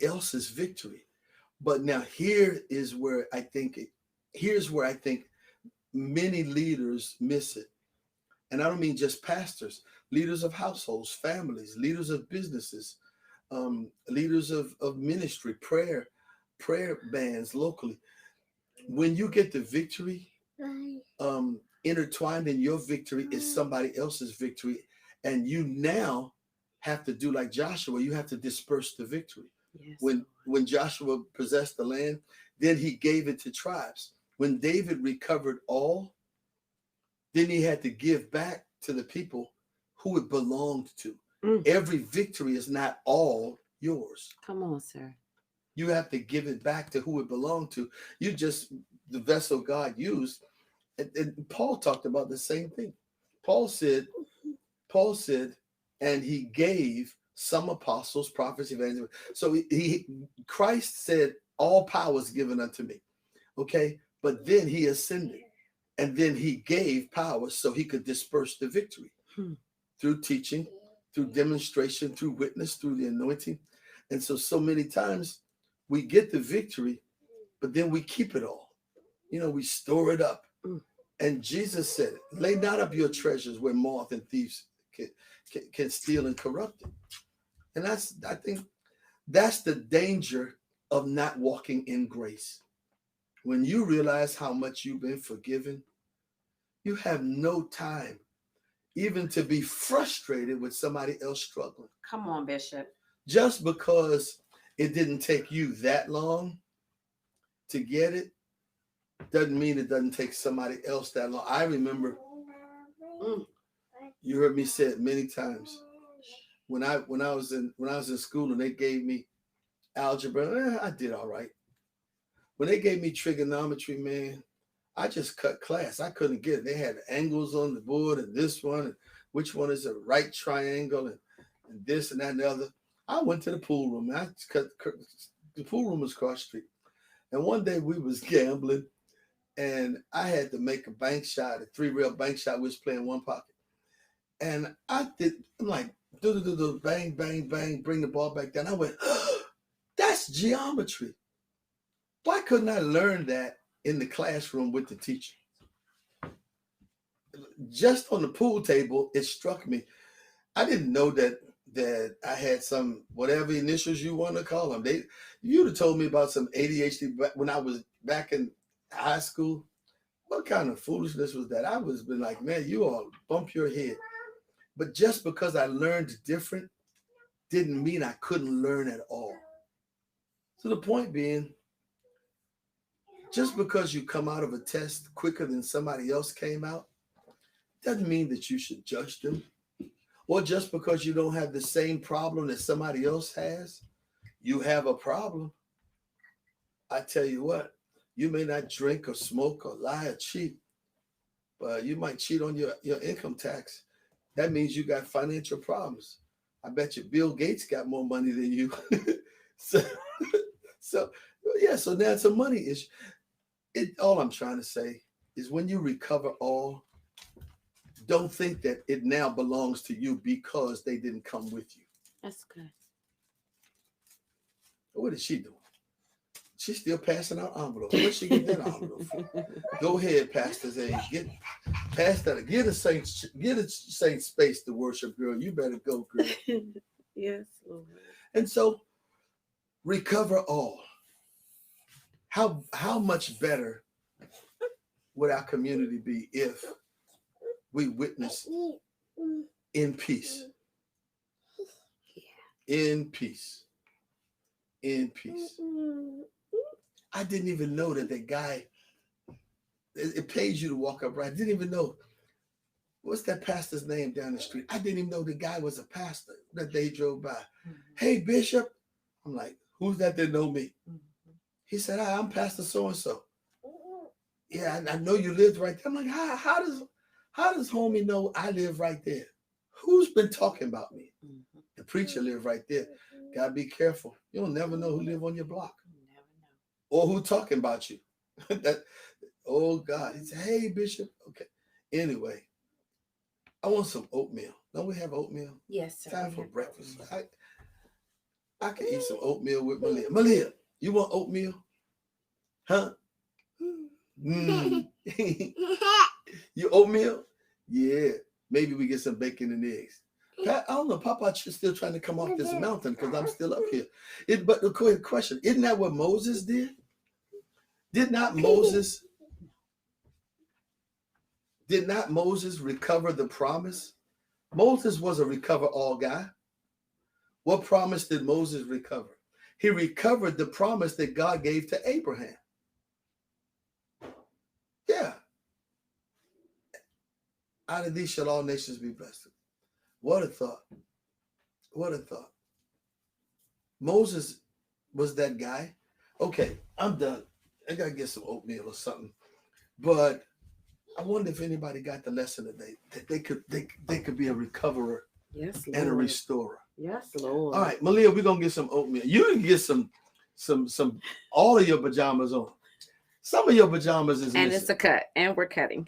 else's victory. But now here's where I think many leaders miss it. And I don't mean just pastors, leaders of households, families, leaders of businesses, leaders of ministry, prayer bands locally. When you get the victory, intertwined in your victory is somebody else's victory, and you now have to do like Joshua. You have to disperse the victory. Yes, When Joshua possessed the land, then he gave it to tribes. When David recovered all, then he had to give back to the people who it belonged to. Lord. Every victory is not all yours. Come on, sir. You have to give it back to who it belonged to. You just the vessel God used. And Paul talked about the same thing. Paul said, Paul said, and he gave some apostles, prophets, evangelists. So Christ said, all power is given unto me. Okay. But then he ascended and then he gave power so he could disperse the victory through teaching, through demonstration, through witness, through the anointing. And so many times we get the victory, but then we keep it all. We store it up. And Jesus said, lay not up your treasures where moth and thieves can steal and corrupt it. And I think that's the danger of not walking in grace. When you realize how much you've been forgiven, you have no time even to be frustrated with somebody else struggling. Come on, Bishop. Just because it didn't take you that long to get it doesn't mean it doesn't take somebody else that long. I remember, you heard me say it many times. When I was in school and they gave me algebra, I did all right. When they gave me trigonometry, man, I just cut class. I couldn't get it. They had angles on the board and this one, and which one is a right triangle, and this and that and the other. I went to the pool room. The pool room was across the street. And one day we was gambling, and I had to make a bank shot, a 3-rail bank shot. We was playing one pocket. And I'm like, do, bang, bang, bang, bring the ball back down. I went, that's geometry. Why couldn't I learn that in the classroom with the teacher? Just on the pool table, it struck me. I didn't know that I had some, whatever initials you want to call them. You'd have told me about some ADHD when I was back in high school. What kind of foolishness was that? I was been like, man, you all bump your head. But just because I learned different didn't mean I couldn't learn at all. So the point being, just because you come out of a test quicker than somebody else came out, doesn't mean that you should judge them. Or just because you don't have the same problem that somebody else has, you have a problem. I tell you what, you may not drink or smoke or lie or cheat, but you might cheat on your income tax. That means you got financial problems. I bet you Bill Gates got more money than you. so now it's a money issue. All I'm trying to say is when you recover all, don't think that it now belongs to you because they didn't come with you. That's good. What is she doing? She's still passing out envelopes. Where'd she get that envelope from? Go ahead, Pastor Zay. Get a saint space to worship, girl. You better go, girl. Yes, Lord. And so recover all. How much better would our community be if we witness in peace? In peace. In peace. I didn't even know that guy, it pays you to walk up right. I didn't even know, what's that pastor's name down the street? I didn't even know the guy was a pastor that they drove by. Hey, Bishop. I'm like, who's that know me? He said, hi, I'm Pastor so-and-so. Yeah, I know you lived right there. I'm like, how does homie know I live right there? Who's been talking about me? The preacher lived right there. Gotta be careful. You'll never know who live on your block. Never know. Or who talking about you. Oh God. He said, hey, Bishop. Okay. Anyway, I want some oatmeal. Don't we have oatmeal? Yes, sir. Time for breakfast. I can eat some oatmeal with Malia. Malia, you want oatmeal? Huh? Mm. You oatmeal? Yeah. Maybe we get some bacon and eggs. I don't know. Papa still trying to come off this mountain because I'm still up here. But the question, isn't that what Moses did? Did not Moses recover the promise? Moses was a recover all guy. What promise did Moses recover? He recovered the promise that God gave to Abraham. Yeah. Out of these shall all nations be blessed. What a thought. What a thought. Moses was that guy. Okay, I'm done. I got to get some oatmeal or something. But I wonder if anybody got the lesson today that they could be a recoverer and a restorer. Yes, Lord. All right, Malia, we're gonna get some oatmeal. You can get some all of your pajamas on. Some of your pajamas is and missing. it's a cut, and we're cutting.